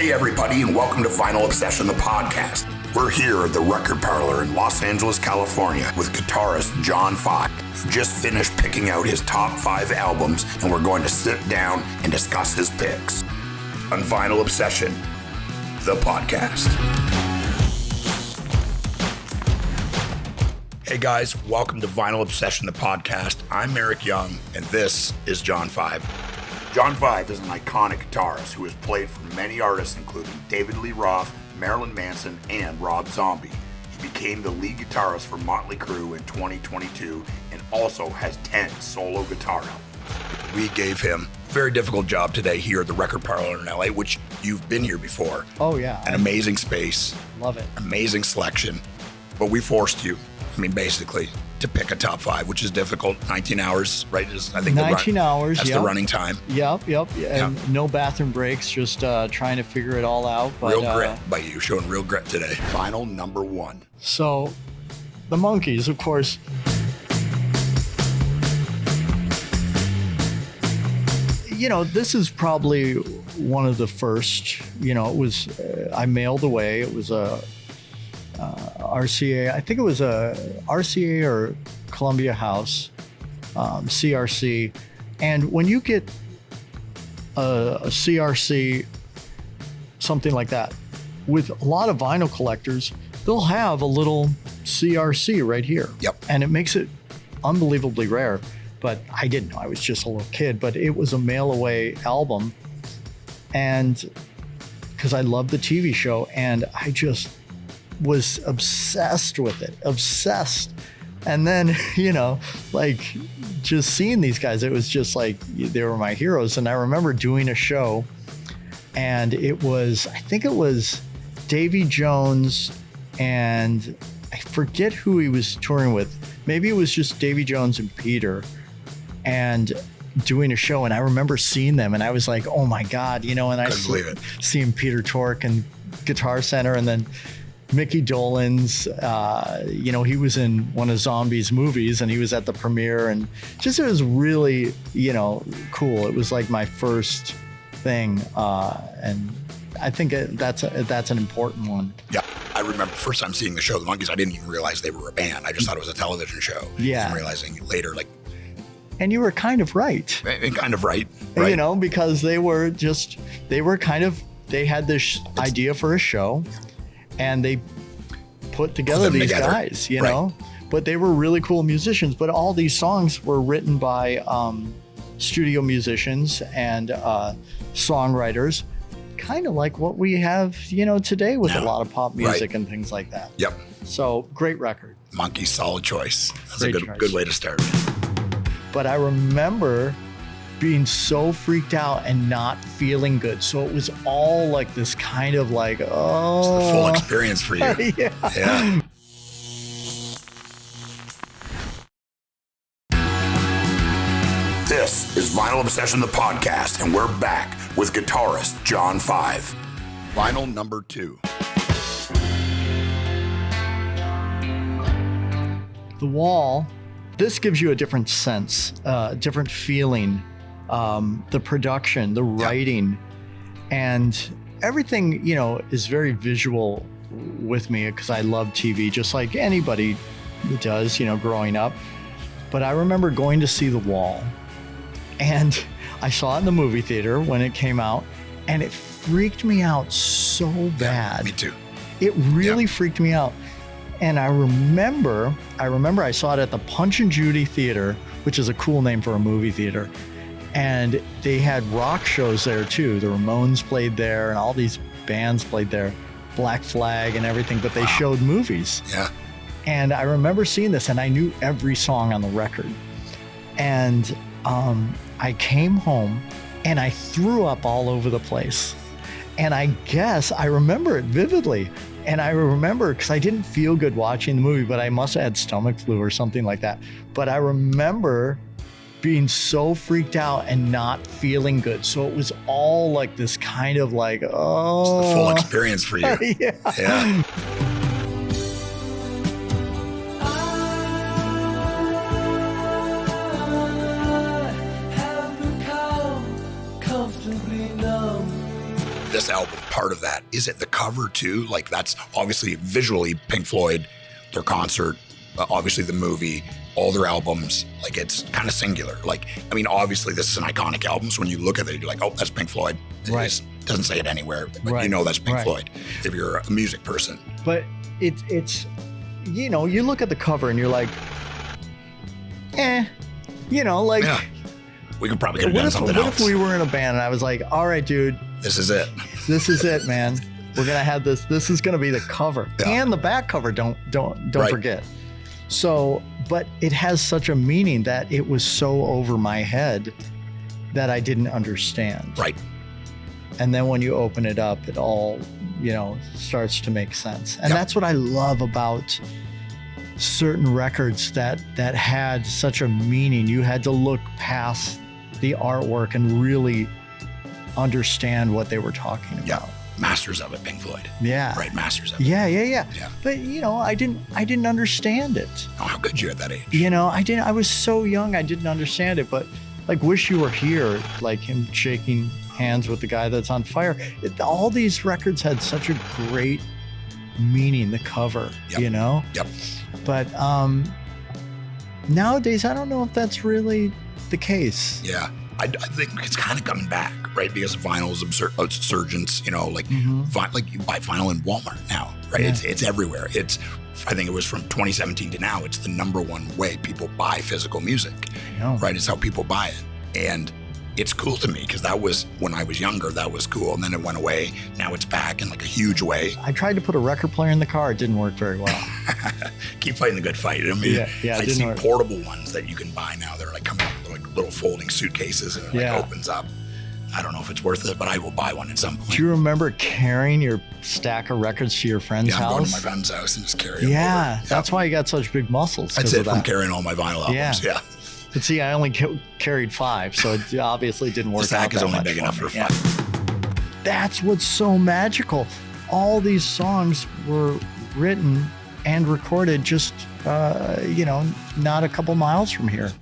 Hey everybody, and welcome to Vinyl Obsession, the podcast. We're here at the Record Parlor in Los Angeles, California with guitarist John 5, who just finished picking out his top 5 albums, and we're going to sit down and discuss his picks. On Vinyl Obsession, the podcast. Hey guys, welcome to Vinyl Obsession, the podcast. I'm Eric Young, and this is John 5. John 5 is an iconic guitarist who has played for many artists, including David Lee Roth, Marilyn Manson, and Rob Zombie. He became the lead guitarist for Motley Crue in 2022 and also has 10 solo guitar albums. We gave him a very difficult job today here at the Record Parlor in LA, which you've been here before. Oh, yeah. An amazing space. Love it. Amazing selection. But we forced you, basically, to pick a top 5, which is difficult. 19 hours, right? I think 19 hours, that's yep. the running time. Yep. And no bathroom breaks, just trying to figure it all out. But, real grit by you, showing real grit today. Final number 1. So, the Monkees, of course. This is probably one of the first, it was, I mailed away. It was a RCA, I think it was a RCA or Columbia House, CRC. And when you get a CRC, something like that, with a lot of vinyl collectors, they'll have a little CRC right here. Yep. And it makes it unbelievably rare. But I didn't know, I was just a little kid, but it was a mail away album. And because I loved the TV show, and I just was obsessed with it, obsessed. And then, just seeing these guys, it was just like, they were my heroes. And I remember doing a show, and I think it was Davy Jones, and I forget who he was touring with. Maybe it was just Davy Jones and Peter, and doing a show. And I remember seeing them, and I was like, oh my God, and I believe it. Seeing Peter Tork and Guitar Center, and then Mickey Dolenz, he was in one of Zombie's movies, and he was at the premiere, and just, it was really, cool. It was like my first thing. And I think that's an important one. Yeah. I remember first time seeing the show, the Monkees, I didn't even realize they were a band. I just thought it was a television show. Yeah. And realizing later, and you were kind of right. Kind of right. Because they had this idea for a show, and they put together these guys, right. But they were really cool musicians. But all these songs were written by studio musicians and songwriters, kind of like what we have, today with a lot of pop music and things like that. Yep. So great record. Monkees, solid choice. That's great a choice. Good way to start. But I remember being so freaked out and not feeling good. So it was all like this kind of like, It's the full experience for you. Yeah. This is Vinyl Obsession, the podcast, and we're back with guitarist John 5. Vinyl number 2. The Wall, this gives you a different sense, different feeling. The production, the writing, and everything, is very visual with me because I love TV, just like anybody does, growing up. But I remember going to see The Wall, and I saw it in the movie theater when it came out, and it freaked me out so bad. Yeah, me too. It really freaked me out. And I remember I saw it at the Punch and Judy Theater, which is a cool name for a movie theater. And they had rock shows there too. The Ramones played there, and all these bands played there, Black Flag and everything, but they showed movies. Yeah. And I remember seeing this, and I knew every song on the record. And I came home, and I threw up all over the place. And I guess I remember it vividly. And I remember, because I didn't feel good watching the movie, but I must have had stomach flu or something like that. But I remember being so freaked out and not feeling good. So it was all like this kind of like, It's the full experience for you. Yeah. this album part of that? Is it the cover too? Like that's obviously visually Pink Floyd, their concert, obviously the movie, all their albums, like it's kind of singular. Like, I mean, obviously this is an iconic album. So when you look at it, you're like, oh, that's Pink Floyd. It just doesn't say it anywhere, but you know that's Pink Floyd if you're a music person. But it's, you know, you look at the cover and you're like, you know, like, we could probably have done something else. What if we were in a band and I was like, all right, dude, this is it. This is it, man. We're gonna have this. This is gonna be the cover and the back cover. Don't forget. So, but it has such a meaning that it was so over my head that I didn't understand. Right. And then when you open it up, it all, you know, starts to make sense. And that's what I love about certain records that had such a meaning. You had to look past the artwork and really understand what they were talking about. Yeah. Masters of it, Pink Floyd. Yeah. Right, masters of it. Yeah. But you know, I didn't understand it. Oh, how could you at that age? You know, I was so young, I didn't understand it. But like Wish You Were Here, like him shaking hands with the guy that's on fire. All these records had such a great meaning, the cover, you know? Yep. But nowadays, I don't know if that's really the case. Yeah. I think it's kind of coming back, right? Because vinyl's resurgence, you know, like like you buy vinyl in Walmart now, right? Yeah. It's everywhere. I think it was from 2017 to now, it's the number one way people buy physical music, right? It's how people buy it. And it's cool to me because that was, when I was younger, that was cool. And then it went away. Now it's back in like a huge way. I tried to put a record player in the car. It didn't work very well. Keep fighting the good fight. I mean, I see portable ones that you can buy now. They're like coming in like little folding suitcases and it like opens up. I don't know if it's worth it, but I will buy one at some point. Do you remember carrying your stack of records to your friend's house? Yeah, I'm going to my friend's house and just carry them over. That's why you got such big muscles. That's it from carrying all my vinyl albums, But see, I only carried 5, so it obviously didn't work out. The sack is only big enough for 5. That's what's so magical. All these songs were written and recorded just, you know, not a couple miles from here.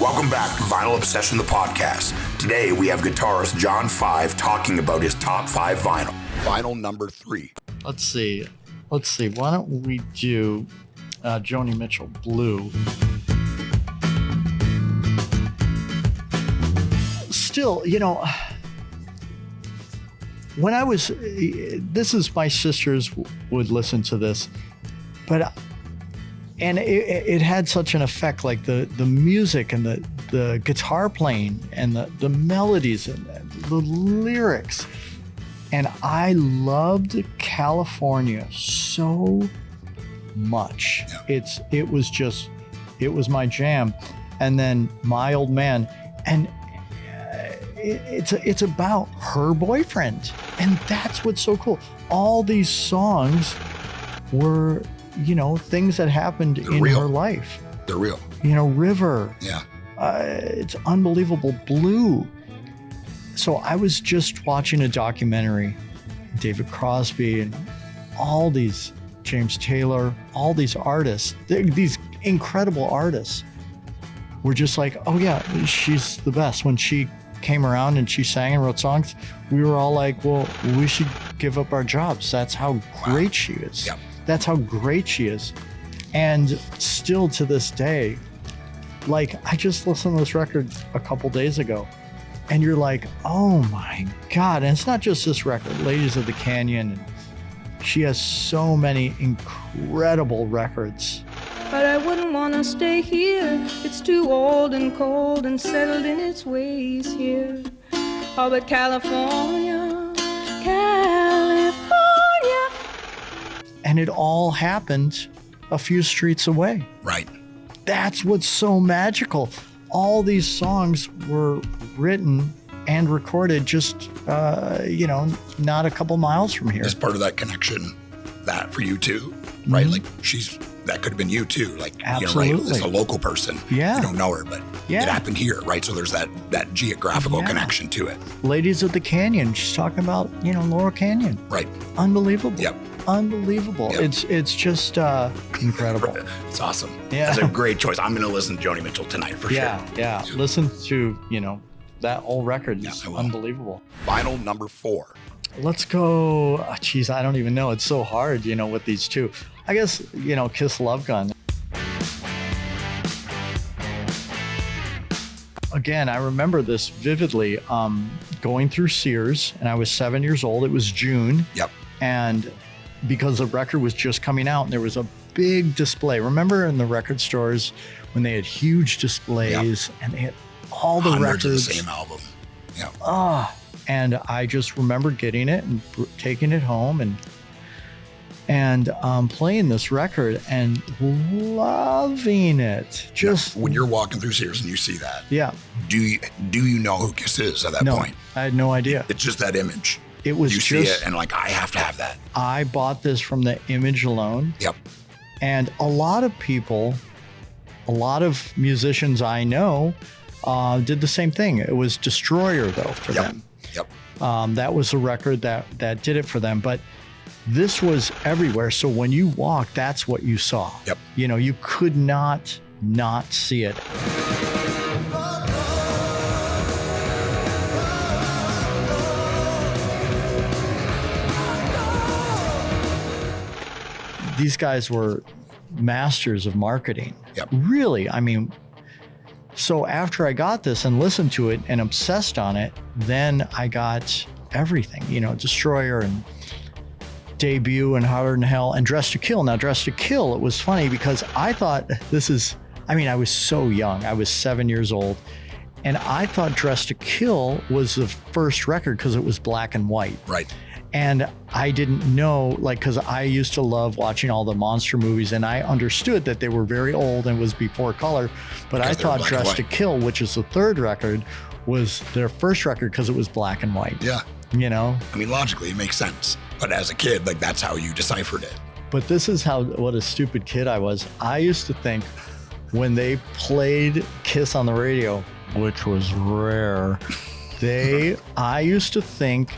Welcome back to Vinyl Obsession, the podcast. Today we have guitarist John 5 talking about his top 5 vinyl. Vinyl number 3. Let's see. Why don't we do Joni Mitchell Blue? Still, you know, when I was, this is my sisters would listen to this, but, and it had such an effect, like the music and the guitar playing and the melodies and the lyrics. And I loved California so much. It was my jam. And then My Old Man, and it's about her boyfriend, and that's what's so cool. All these songs were, you know, things that happened in her life. They're real. You know, River. Yeah. It's unbelievable. Blue. So I was just watching a documentary, David Crosby and all these, James Taylor, all these artists, these incredible artists were just like, oh yeah, she's the best. When she came around and she sang and wrote songs, we were all like, well, we should give up our jobs. That's how great she is. Yep. That's how great she is. And still to this day, like I just listened to this record a couple days ago, and you're like, oh my God. And it's not just this record, Ladies of the Canyon. And she has so many incredible records. But I wouldn't want to stay here. It's too old and cold and settled in its ways here. Oh, but California, California. And it all happened a few streets away. Right. That's what's so magical. All these songs were written and recorded just, you know, not a couple miles from here. As part of that connection, that for you too, right? Like that could have been you too. Like, absolutely. You know, right? It's a local person. Yeah. You don't know her, but it happened here, right? So there's that geographical connection to it. Ladies of the Canyon. She's talking about, you know, Laurel Canyon. Right. Unbelievable. Yep. unbelievable. Yep. It's just incredible. It's awesome. Yeah. That's a great choice. I'm going to listen to Joni Mitchell tonight for Yeah, sure. yeah. Listen to, that whole record is I will. unbelievable. Vinyl number 4. Let's go. Geez, I don't even know. It's so hard, with these two. I guess, Kiss Love Gun. Again, I remember this vividly. Going through Sears, and I was 7 years old. It was June. Yep. And because the record was just coming out, and there was a big display. Remember in the record stores when they had huge displays and they had all the Hundreds records. of the same album. Yeah. And I just remember getting it and taking it home and playing this record and loving it. Just when you're walking through Sears and you see that, yeah. do you know who Kiss is at that point? I had no idea. It's just that image. It was you see it and like, I have to have that. I bought this from the image alone. Yep. And a lot of people, a lot of musicians I know did the same thing. It was Destroyer though for them. Yep. That was a record that did it for them. But this was everywhere. So when you walked, that's what you saw. Yep. You could not see it. These guys were masters of marketing. Yep. Really. So after I got this and listened to it and obsessed on it, then I got everything, Destroyer and Debut and Harder Than Hell and Dressed to Kill. Now, Dressed to Kill, it was funny because I thought I was so young. I was 7 years old. And I thought Dressed to Kill was the first record because it was black and white. Right. And I didn't know, because I used to love watching all the monster movies, and I understood that they were very old and was before color. But I thought Dressed to Kill, which is the third record, was their first record because it was black and white. Yeah. Logically, it makes sense. But as a kid, that's how you deciphered it. But this is what a stupid kid I was. I used to think when they played Kiss on the radio, which was rare, I used to think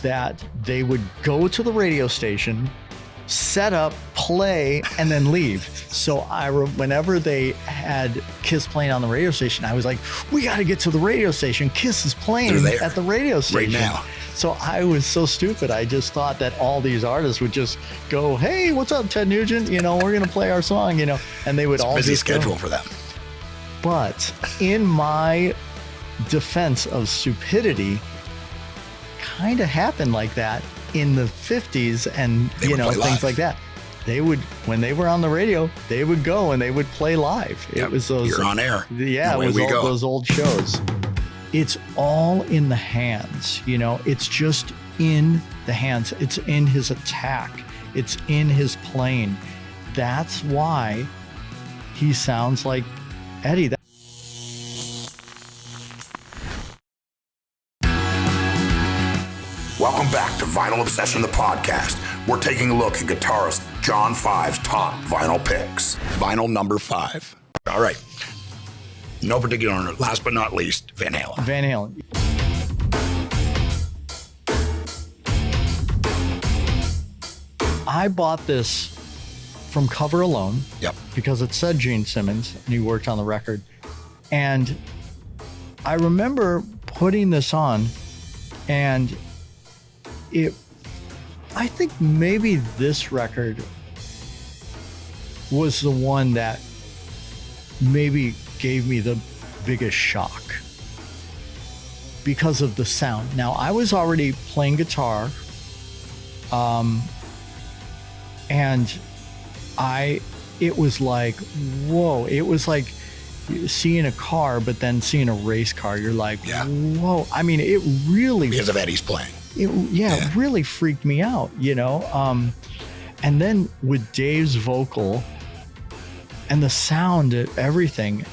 that they would go to the radio station, set up, play, and then leave. So whenever they had Kiss playing on the radio station, I was like, we got to get to the radio station. Kiss is playing at the radio station. Right now. So I was so stupid. I just thought that all these artists would just go, hey, what's up, Ted Nugent? We're going to play our song, and they would all busy just schedule go. for them. But in my defense of stupidity, kind of happened like that in the 50s and things like that. They would, when they were on the radio, they would go and they would play live. Yep. It was those. You're on air. Yeah, it was all those old shows. It's all in the hands, it's just in the hands. It's in his attack. It's in his playing. That's why he sounds like Eddie. Welcome back to Vinyl Obsession, the podcast. We're taking a look at guitarist John 5's top vinyl picks. Vinyl number 5. All right. No particular order. Last but not least, Van Halen. Van Halen. I bought this from Cover Alone. Yep. Because it said Gene Simmons and he worked on the record. And I remember putting this on and I think maybe this record was the one that maybe gave me the biggest shock because of the sound. Now, I was already playing guitar, and it was like, whoa, it was like seeing a car, but then seeing a race car. You're like, whoa. It really... Because of Eddie's playing. It really freaked me out, and then with Dave's vocal and the sound, everything,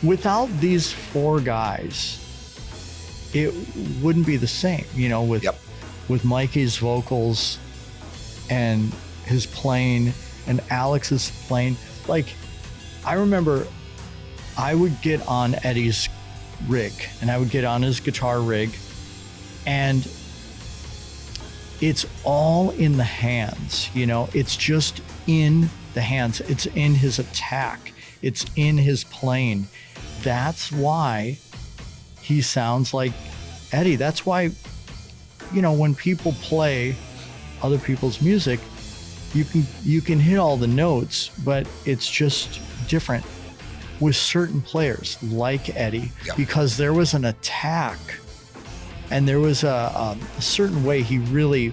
without these four guys, it wouldn't be the same, with Mikey's vocals and his playing and Alex's playing. I remember I would get on Eddie's rig and I would get on his guitar rig, and it's all in the hands, it's just in the hands. It's in his attack. It's in his playing. That's why he sounds like Eddie. That's why, when people play other people's music, you can hit all the notes, but it's just different with certain players like Eddie, because there was an attack and there was a certain way he really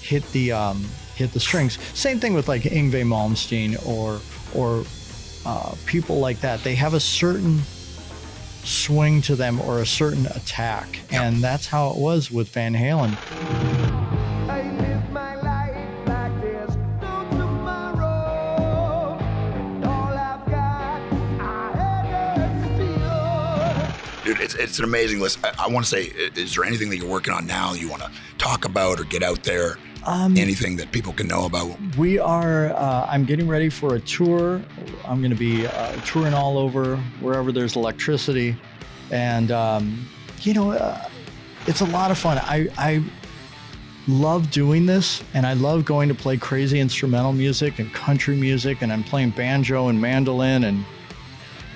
hit the strings. Same thing with like Yngwie Malmsteen or people like that. They have a certain swing to them or a certain attack, and that's how it was with Van Halen. Dude, it's an amazing list. I want to say, is there anything that you're working on now you want to talk about or get out there? Anything that people can know about? We are, I'm getting ready for a tour. I'm going to be touring all over, wherever there's electricity. And, it's a lot of fun. I love doing this, and I love going to play crazy instrumental music and country music, and I'm playing banjo and mandolin and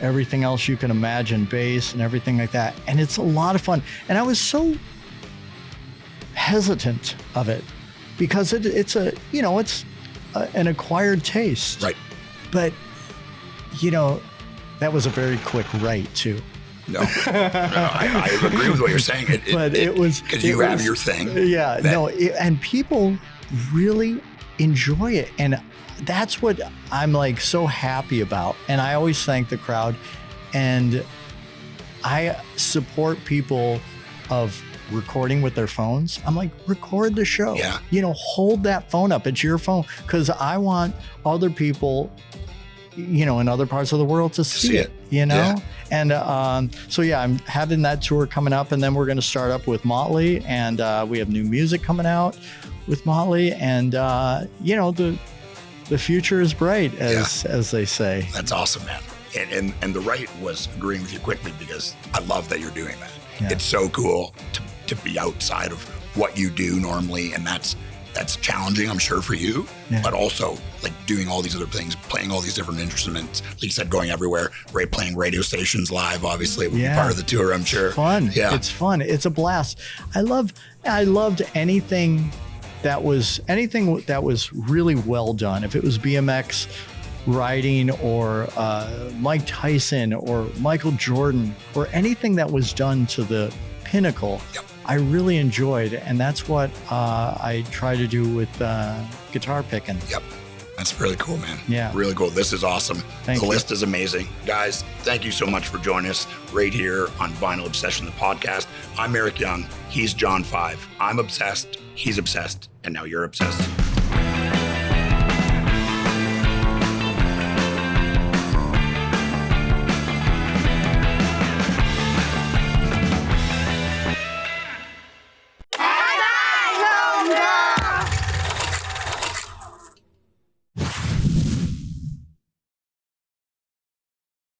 everything else you can imagine, bass and everything like that. And it's a lot of fun. And I was so hesitant of it because it's an acquired taste. Right. But, that was a very quick right too. No, I agree with what you're saying. It was because you have your thing. Yeah, and people really enjoy it, and that's what I'm like so happy about. And I always thank the crowd, and I support people of recording with their phones. I'm like, record the show. Yeah. Hold that phone up. It's your phone, because I want other people, in other parts of the world to see it. Yeah. And I'm having that tour coming up, and then we're going to start up with Motley, and we have new music coming out with Motley, and the future is bright, as they say. That's awesome, man. And the right was agreeing with you quickly, because I love that you're doing that. Yeah. It's so cool to be outside of what you do normally, and that's challenging, I'm sure, for you, but also like doing all these other things, playing all these different instruments, like you said, going everywhere, right? Playing radio stations live, obviously, would be part of the tour, I'm sure. It's fun. Yeah. It's fun. It's a blast. I loved anything that was really well done. If it was BMX riding or Mike Tyson or Michael Jordan or anything that was done to the pinnacle, I really enjoyed, and that's what I try to do with guitar picking. Yep. That's really cool, man. Yeah. Really cool. This is awesome. Thank you. List is amazing. Guys, thank you so much for joining us right here on Vinyl Obsession, the podcast. I'm Eric Young. He's John 5. I'm obsessed. He's obsessed. And now you're obsessed.